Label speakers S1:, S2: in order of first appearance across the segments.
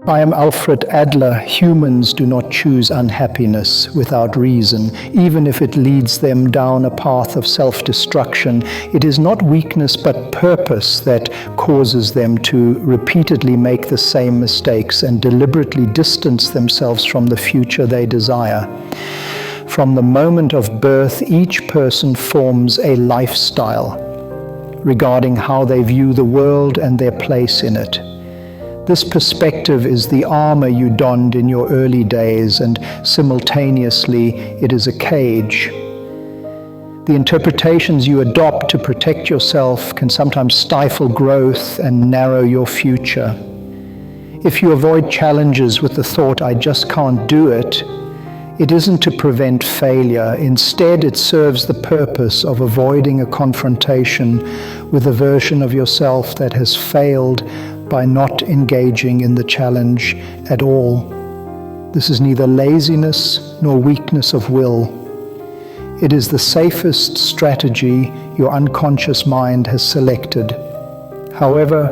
S1: I am Alfred Adler. Humans do not choose unhappiness without reason, even if it leads them down a path of self-destruction. It is not weakness but purpose that causes them to repeatedly make the same mistakes and deliberately distance themselves from the future they desire. From the moment of birth, each person forms a lifestyle regarding how they view the world and their place in it. This perspective is the armor you donned in your early days, and simultaneously it is a cage. The interpretations you adopt to protect yourself can sometimes stifle growth and narrow your future. If you avoid challenges with the thought, "I just can't do it," it isn't to prevent failure. Instead, it serves the purpose of avoiding a confrontation with a version of yourself that has failed by not engaging in the challenge at all. This is neither laziness nor weakness of will. It is the safest strategy your unconscious mind has selected. However,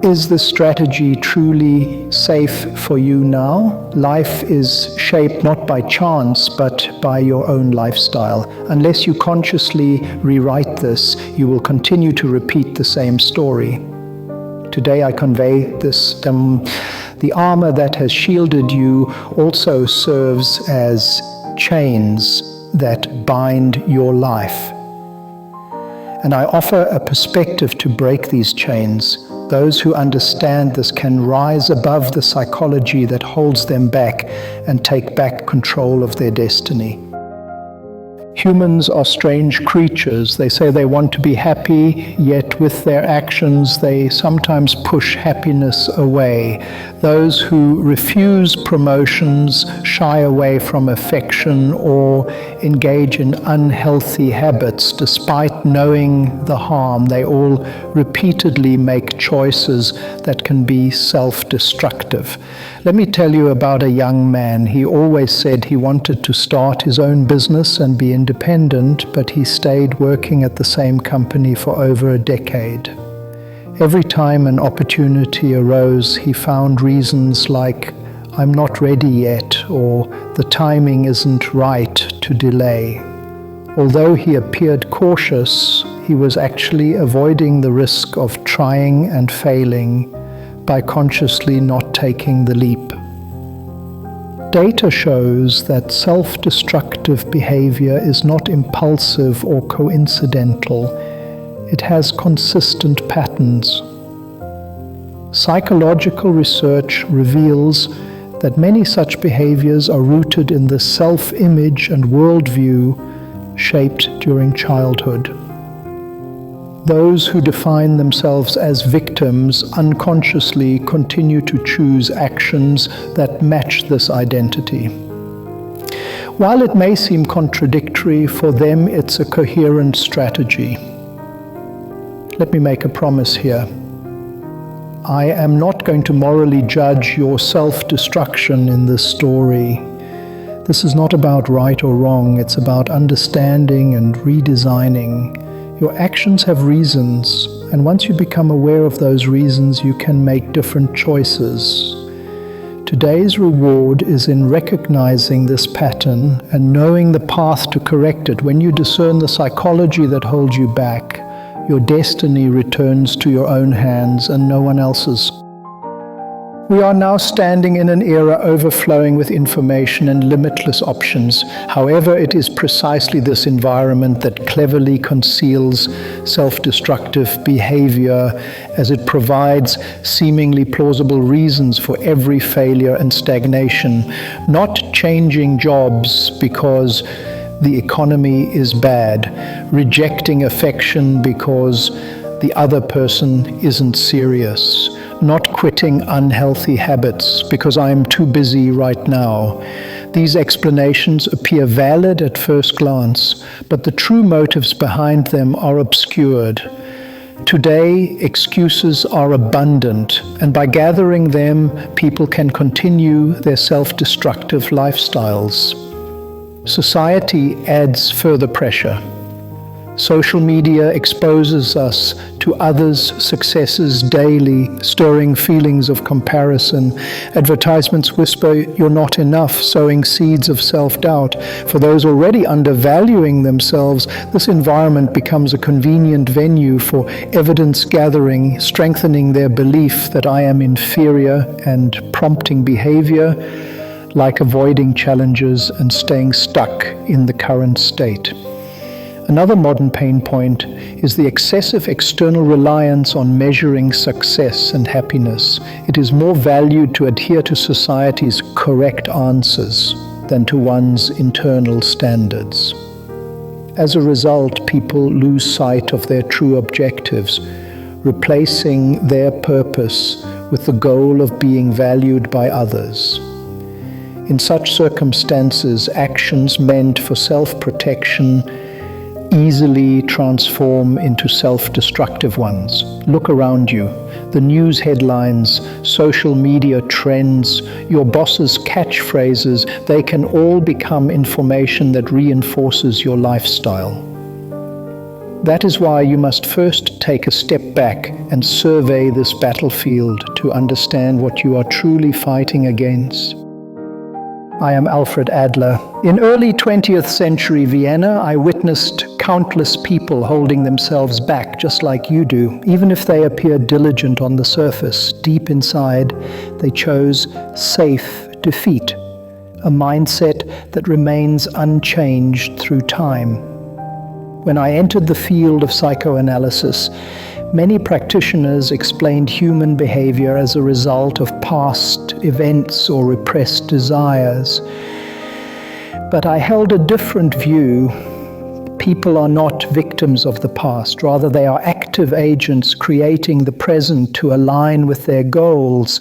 S1: is this strategy truly safe for you now? Life is shaped not by chance, but by your own lifestyle. Unless you consciously rewrite this, you will continue to repeat the same story. Today I convey this. The armor that has shielded you also serves as chains that bind your life. And I offer a perspective to break these chains. Those who understand this can rise above the psychology that holds them back and take back control of their destiny. Humans are strange creatures. They say they want to be happy, yet with their actions they sometimes push happiness away. Those who refuse promotions, shy away from affection, or engage in unhealthy habits despite knowing the harm, they all repeatedly make choices that can be self-destructive. Let me tell you about a young man. He always said he wanted to start his own business and be independent, but he stayed working at the same company for over a decade. Every time an opportunity arose, he found reasons like, "I'm not ready yet," or "the timing isn't right," to delay. Although he appeared cautious, he was actually avoiding the risk of trying and failing by consciously not taking the leap. Data shows that self-destructive behavior is not impulsive or coincidental. It has consistent patterns. Psychological research reveals that many such behaviors are rooted in the self-image and worldview shaped during childhood. Those who define themselves as victims unconsciously continue to choose actions that match this identity. While it may seem contradictory, for them it's a coherent strategy. Let me make a promise here. I am not going to morally judge your self-destruction in this story. This is not about right or wrong, it's about understanding and redesigning. Your actions have reasons, and once you become aware of those reasons, you can make different choices. Today's reward is in recognizing this pattern and knowing the path to correct it. When you discern the psychology that holds you back, your destiny returns to your own hands and no one else's. We are now standing in an era overflowing with information and limitless options. However, it is precisely this environment that cleverly conceals self-destructive behavior, as it provides seemingly plausible reasons for every failure and stagnation. Not changing jobs because the economy is bad, rejecting affection because the other person isn't serious, not quitting unhealthy habits because I am too busy right now. These explanations appear valid at first glance, but the true motives behind them are obscured. Today, excuses are abundant, and by gathering them, people can continue their self-destructive lifestyles. Society adds further pressure. Social media exposes us to others' successes daily, stirring feelings of comparison. Advertisements whisper, "You're not enough," sowing seeds of self-doubt. For those already undervaluing themselves, this environment becomes a convenient venue for evidence gathering, strengthening their belief that I am inferior and prompting behavior like avoiding challenges and staying stuck in the current state. Another modern pain point is the excessive external reliance on measuring success and happiness. It is more valued to adhere to society's correct answers than to one's internal standards. As a result, people lose sight of their true objectives, replacing their purpose with the goal of being valued by others. In such circumstances, actions meant for self-protection easily transform into self-destructive ones. Look around you. The news headlines, social media trends, your boss's catchphrases, they can all become information that reinforces your lifestyle. That is why you must first take a step back and survey this battlefield to understand what you are truly fighting against. I am Alfred Adler. In early 20th century Vienna, I witnessed countless people holding themselves back just like you do. Even if they appear diligent on the surface, deep inside, they chose safe defeat, a mindset that remains unchanged through time. When I entered the field of psychoanalysis, many practitioners explained human behavior as a result of past events or repressed desires. But I held a different view. People are not victims of the past. Rather, they are active agents creating the present to align with their goals,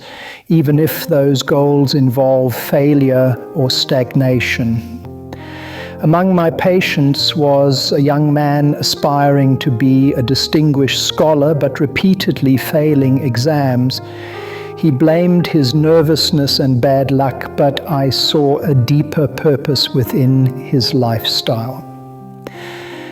S1: even if those goals involve failure or stagnation. Among my patients was a young man aspiring to be a distinguished scholar, but repeatedly failing exams. He blamed his nervousness and bad luck, but I saw a deeper purpose within his lifestyle.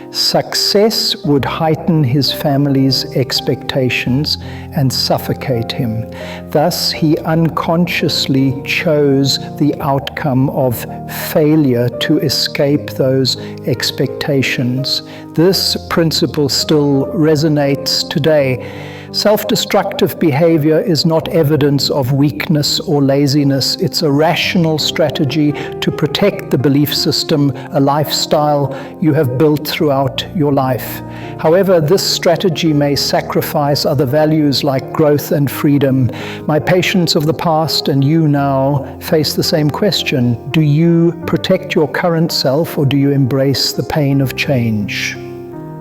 S1: Success would heighten his family's expectations and suffocate him. Thus, he unconsciously chose the outcome of failure to escape those expectations. This principle still resonates today. Self-destructive behavior is not evidence of weakness or laziness. It's a rational strategy to protect the belief system, a lifestyle you have built throughout your life. However, this strategy may sacrifice other values like growth and freedom. My patients of the past and you now face the same question. Do you protect your current self or do you embrace the pain of change?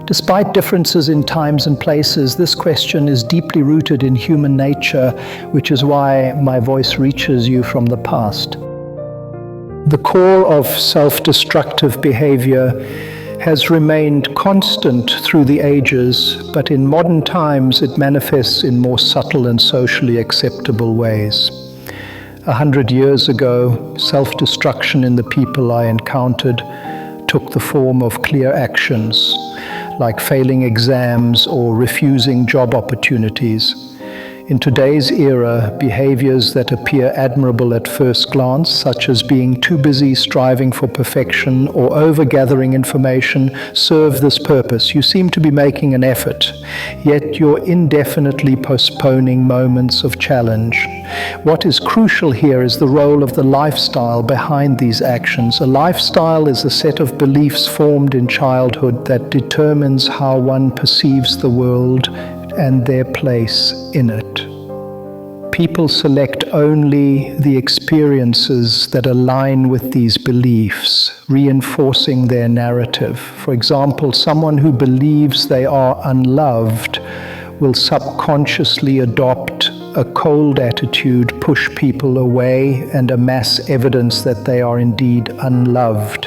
S1: Despite differences in times and places, this question is deeply rooted in human nature, which is why my voice reaches you from the past. The core of self-destructive behavior has remained constant through the ages, but in modern times it manifests in more subtle and socially acceptable ways. 100 years ago, self-destruction in the people I encountered took the form of clear actions, like failing exams or refusing job opportunities. In today's era, behaviors that appear admirable at first glance, such as being too busy striving for perfection or over-gathering information, serve this purpose. You seem to be making an effort, yet you're indefinitely postponing moments of challenge. What is crucial here is the role of the lifestyle behind these actions. A lifestyle is a set of beliefs formed in childhood that determines how one perceives the world and their place in it. People select only the experiences that align with these beliefs, reinforcing their narrative. For example, someone who believes they are unloved will subconsciously adopt a cold attitude, push people away, and amass evidence that they are indeed unloved.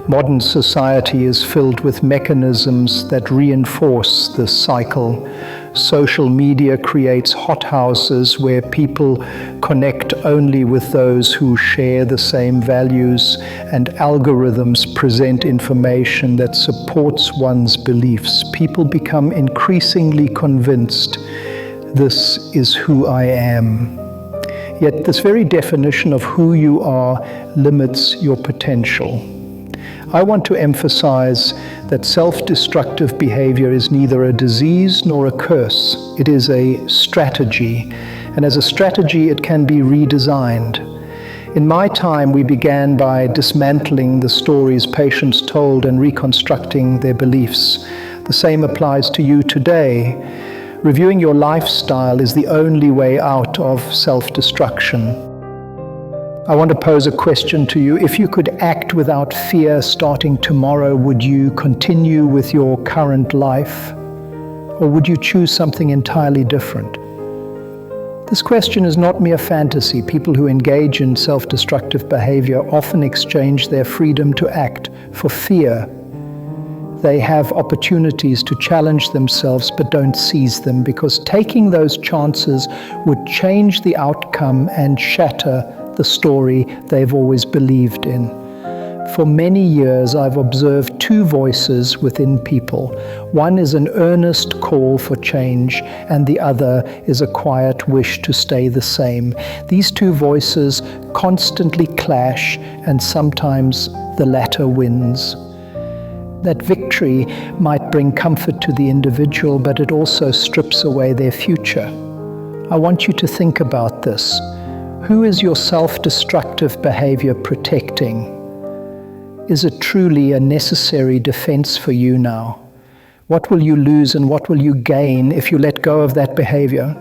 S1: Modern society is filled with mechanisms that reinforce this cycle. Social media creates hothouses where people connect only with those who share the same values, and algorithms present information that supports one's beliefs. People become increasingly convinced, this is who I am. Yet this very definition of who you are limits your potential. I want to emphasize that self-destructive behavior is neither a disease nor a curse. It is a strategy, and as a strategy it can be redesigned. In my time, we began by dismantling the stories patients told and reconstructing their beliefs. The same applies to you today. Reviewing your lifestyle is the only way out of self-destruction. I want to pose a question to you. If you could act without fear starting tomorrow, would you continue with your current life? Or would you choose something entirely different? This question is not mere fantasy. People who engage in self-destructive behavior often exchange their freedom to act for fear. They have opportunities to challenge themselves but don't seize them, because taking those chances would change the outcome and shatter the story they've always believed in. For many years, I've observed two voices within people. One is an earnest call for change, and the other is a quiet wish to stay the same. These two voices constantly clash, and sometimes the latter wins. That victory might bring comfort to the individual, but it also strips away their future. I want you to think about this. Who is your self-destructive behavior protecting? Is it truly a necessary defense for you now? What will you lose and what will you gain if you let go of that behavior?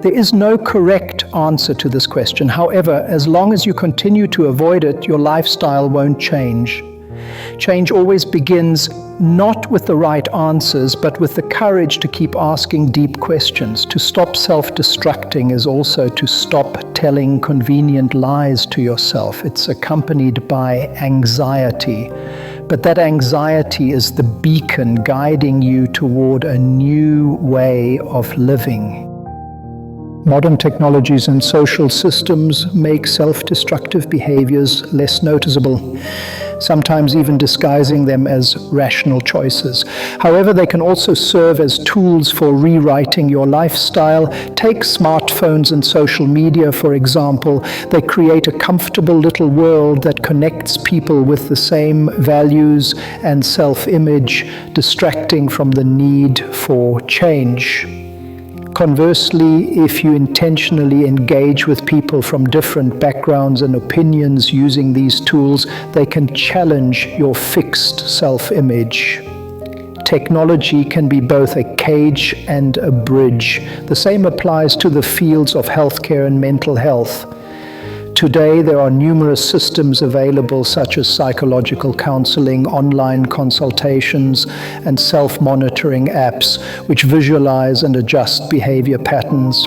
S1: There is no correct answer to this question. However, as long as you continue to avoid it, your lifestyle won't change. Change always begins not with the right answers, but with the courage to keep asking deep questions. To stop self-destructing is also to stop telling convenient lies to yourself. It's accompanied by anxiety, but that anxiety is the beacon guiding you toward a new way of living. Modern technologies and social systems make self-destructive behaviors less noticeable, sometimes even disguising them as rational choices. However, they can also serve as tools for rewriting your lifestyle. Take smartphones and social media, for example. They create a comfortable little world that connects people with the same values and self-image, distracting from the need for change. Conversely, if you intentionally engage with people from different backgrounds and opinions using these tools, they can challenge your fixed self-image. Technology can be both a cage and a bridge. The same applies to the fields of healthcare and mental health. Today, there are numerous systems available, such as psychological counseling, online consultations, and self-monitoring apps, which visualize and adjust behavior patterns.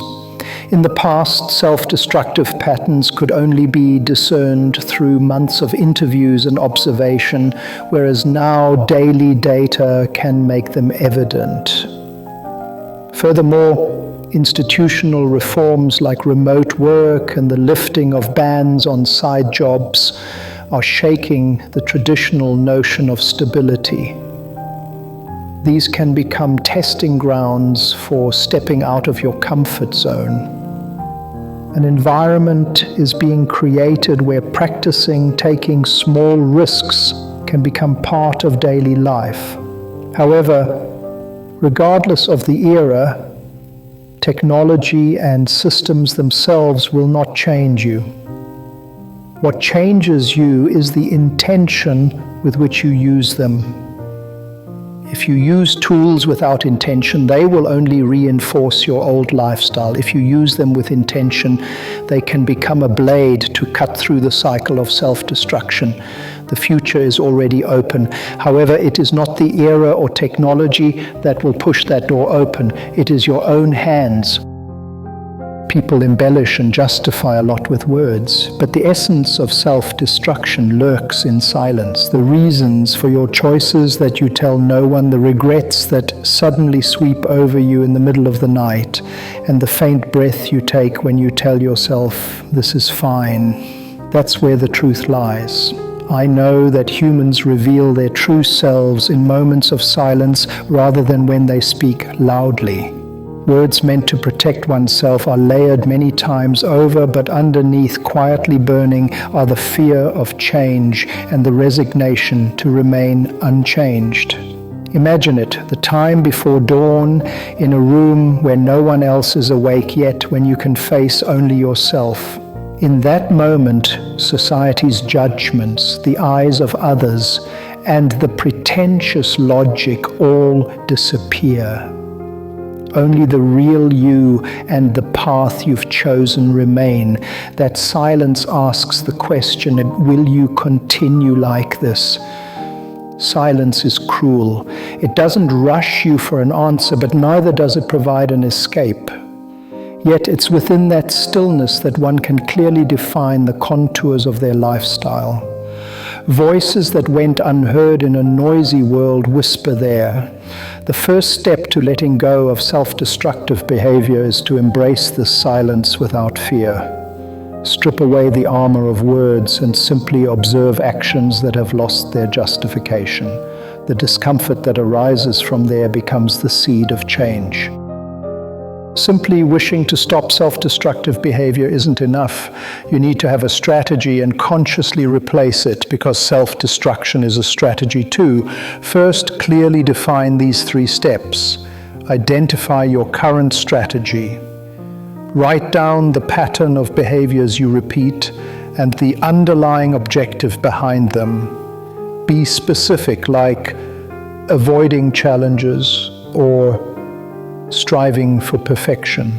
S1: In the past, self-destructive patterns could only be discerned through months of interviews and observation, whereas now daily data can make them evident. Furthermore, institutional reforms like remote work and the lifting of bans on side jobs are shaking the traditional notion of stability. These can become testing grounds for stepping out of your comfort zone. An environment is being created where practicing taking small risks can become part of daily life. However, regardless of the era, technology and systems themselves will not change you. What changes you is the intention with which you use them. If you use tools without intention, they will only reinforce your old lifestyle. If you use them with intention, they can become a blade to cut through the cycle of self-destruction. The future is already open. However, it is not the era or technology that will push that door open. It is your own hands. People embellish and justify a lot with words, but the essence of self-destruction lurks in silence. The reasons for your choices that you tell no one, the regrets that suddenly sweep over you in the middle of the night, and the faint breath you take when you tell yourself, "This is fine." That's where the truth lies. I know that humans reveal their true selves in moments of silence rather than when they speak loudly. Words meant to protect oneself are layered many times over, but underneath, quietly burning, are the fear of change and the resignation to remain unchanged. Imagine it, the time before dawn, in a room where no one else is awake yet, when you can face only yourself. In that moment, society's judgments, the eyes of others, and the pretentious logic all disappear. Only the real you and the path you've chosen remain. That silence asks the question, will you continue like this? Silence is cruel. It doesn't rush you for an answer, but neither does it provide an escape. Yet it's within that stillness that one can clearly define the contours of their lifestyle. Voices that went unheard in a noisy world whisper there. The first step to letting go of self-destructive behavior is to embrace this silence without fear. Strip away the armor of words and simply observe actions that have lost their justification. The discomfort that arises from there becomes the seed of change. Simply wishing to stop self-destructive behavior isn't enough. You need to have a strategy and consciously replace it, because self-destruction is a strategy too. First, clearly define these 3 steps. Identify your current strategy. Write down the pattern of behaviors you repeat and the underlying objective behind them. Be specific, like avoiding challenges or striving for perfection.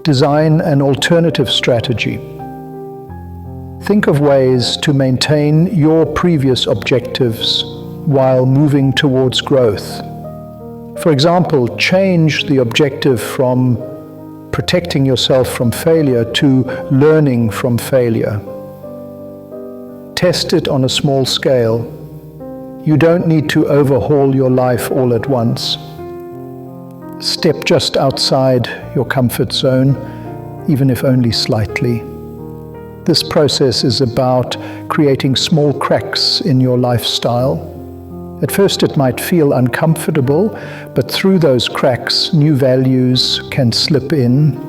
S1: Design an alternative strategy. Think of ways to maintain your previous objectives while moving towards growth. For example, change the objective from protecting yourself from failure to learning from failure. Test it on a small scale. You don't need to overhaul your life all at once. Step just outside your comfort zone, even if only slightly. This process is about creating small cracks in your lifestyle. At first it might feel uncomfortable, but through those cracks, new values can slip in,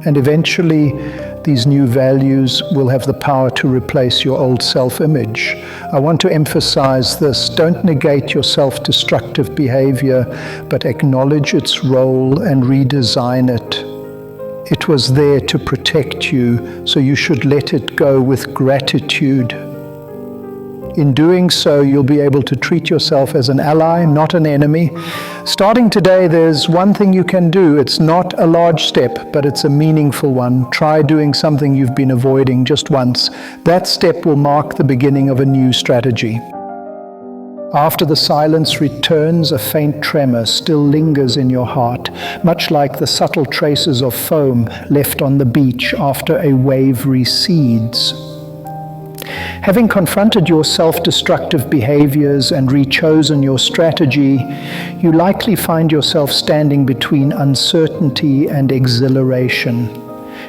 S1: and eventually these new values will have the power to replace your old self-image. I want to emphasize this. Don't negate your self-destructive behavior, but acknowledge its role and redesign it. It was there to protect you, so you should let it go with gratitude. In doing so, you'll be able to treat yourself as an ally, not an enemy. Starting today, there's one thing you can do. It's not a large step, but it's a meaningful one. Try doing something you've been avoiding just once. That step will mark the beginning of a new strategy. After the silence returns, a faint tremor still lingers in your heart, much like the subtle traces of foam left on the beach after a wave recedes. Having confronted your self-destructive behaviors and rechosen your strategy, you likely find yourself standing between uncertainty and exhilaration.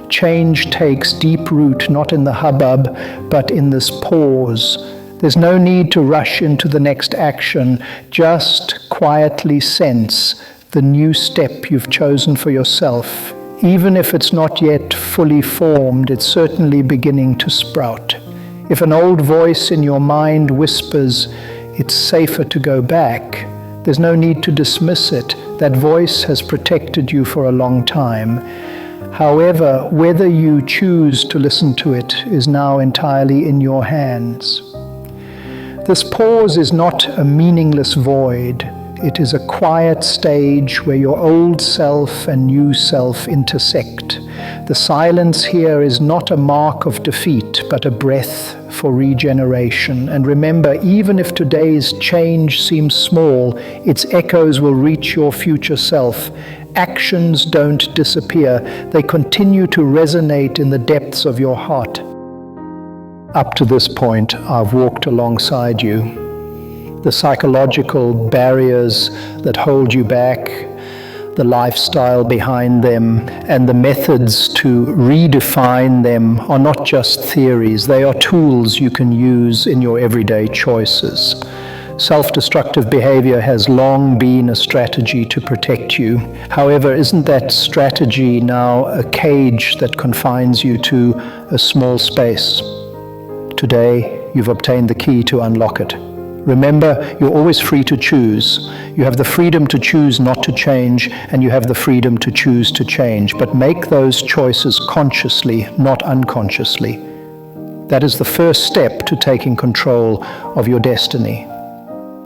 S1: Change takes deep root not in the hubbub, but in this pause. There's no need to rush into the next action. Just quietly sense the new step you've chosen for yourself. Even if it's not yet fully formed, it's certainly beginning to sprout. If an old voice in your mind whispers, it's safer to go back, there's no need to dismiss it. That voice has protected you for a long time. However, whether you choose to listen to it is now entirely in your hands. This pause is not a meaningless void. It is a quiet stage where your old self and new self intersect. The silence here is not a mark of defeat, but a breath for regeneration. And remember, even if today's change seems small, its echoes will reach your future self, Actions don't disappear. They continue to resonate in the depths of your heart. Up to this point, I've walked alongside you. The psychological barriers that hold you back, the lifestyle behind them, and the methods to redefine them are not just theories. They are tools you can use in your everyday choices. Self-destructive behavior has long been a strategy to protect you. However, isn't that strategy now a cage that confines you to a small space? Today, you've obtained the key to unlock it. Remember, you're always free to choose. You have the freedom to choose not to change, and you have the freedom to choose to change. But make those choices consciously, not unconsciously. That is the first step to taking control of your destiny.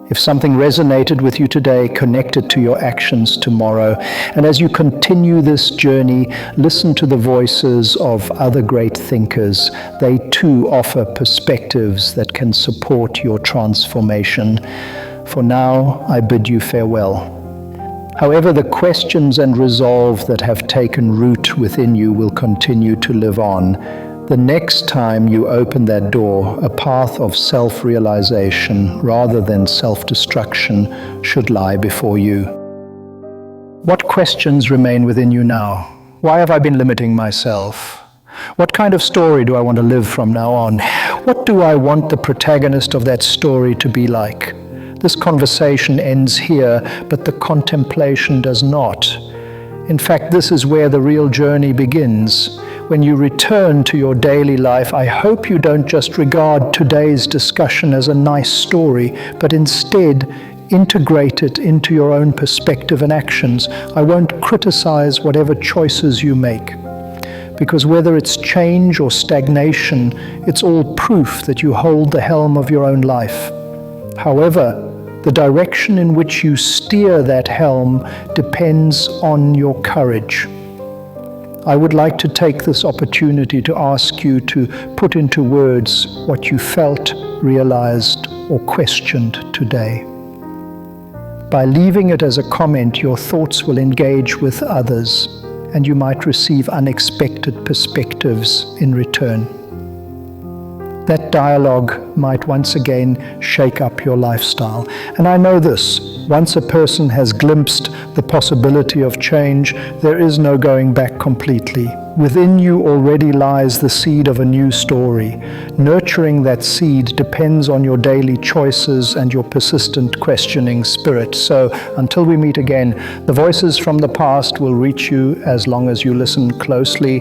S1: If something resonated with you today, connect it to your actions tomorrow. And as you continue this journey, listen to the voices of other great thinkers. They too offer perspectives that can support your transformation. For now, I bid you farewell. However, the questions and resolve that have taken root within you will continue to live on. The next time you open that door, a path of self-realization rather than self-destruction should lie before you. What questions remain within you now? Why have I been limiting myself? What kind of story do I want to live from now on? What do I want the protagonist of that story to be like? This conversation ends here, but the contemplation does not. In fact, this is where the real journey begins. When you return to your daily life, I hope you don't just regard today's discussion as a nice story, but instead integrate it into your own perspective and actions. I won't criticize whatever choices you make, because whether it's change or stagnation, it's all proof that you hold the helm of your own life. However, the direction in which you steer that helm depends on your courage. I would like to take this opportunity to ask you to put into words what you felt, realized, or questioned today. By leaving it as a comment, your thoughts will engage with others, and you might receive unexpected perspectives in return. That dialogue might once again shake up your lifestyle. And I know this, once a person has glimpsed the possibility of change, there is no going back completely. Within you already lies the seed of a new story. Nurturing that seed depends on your daily choices and your persistent questioning spirit. So until we meet again, the voices from the past will reach you as long as you listen closely.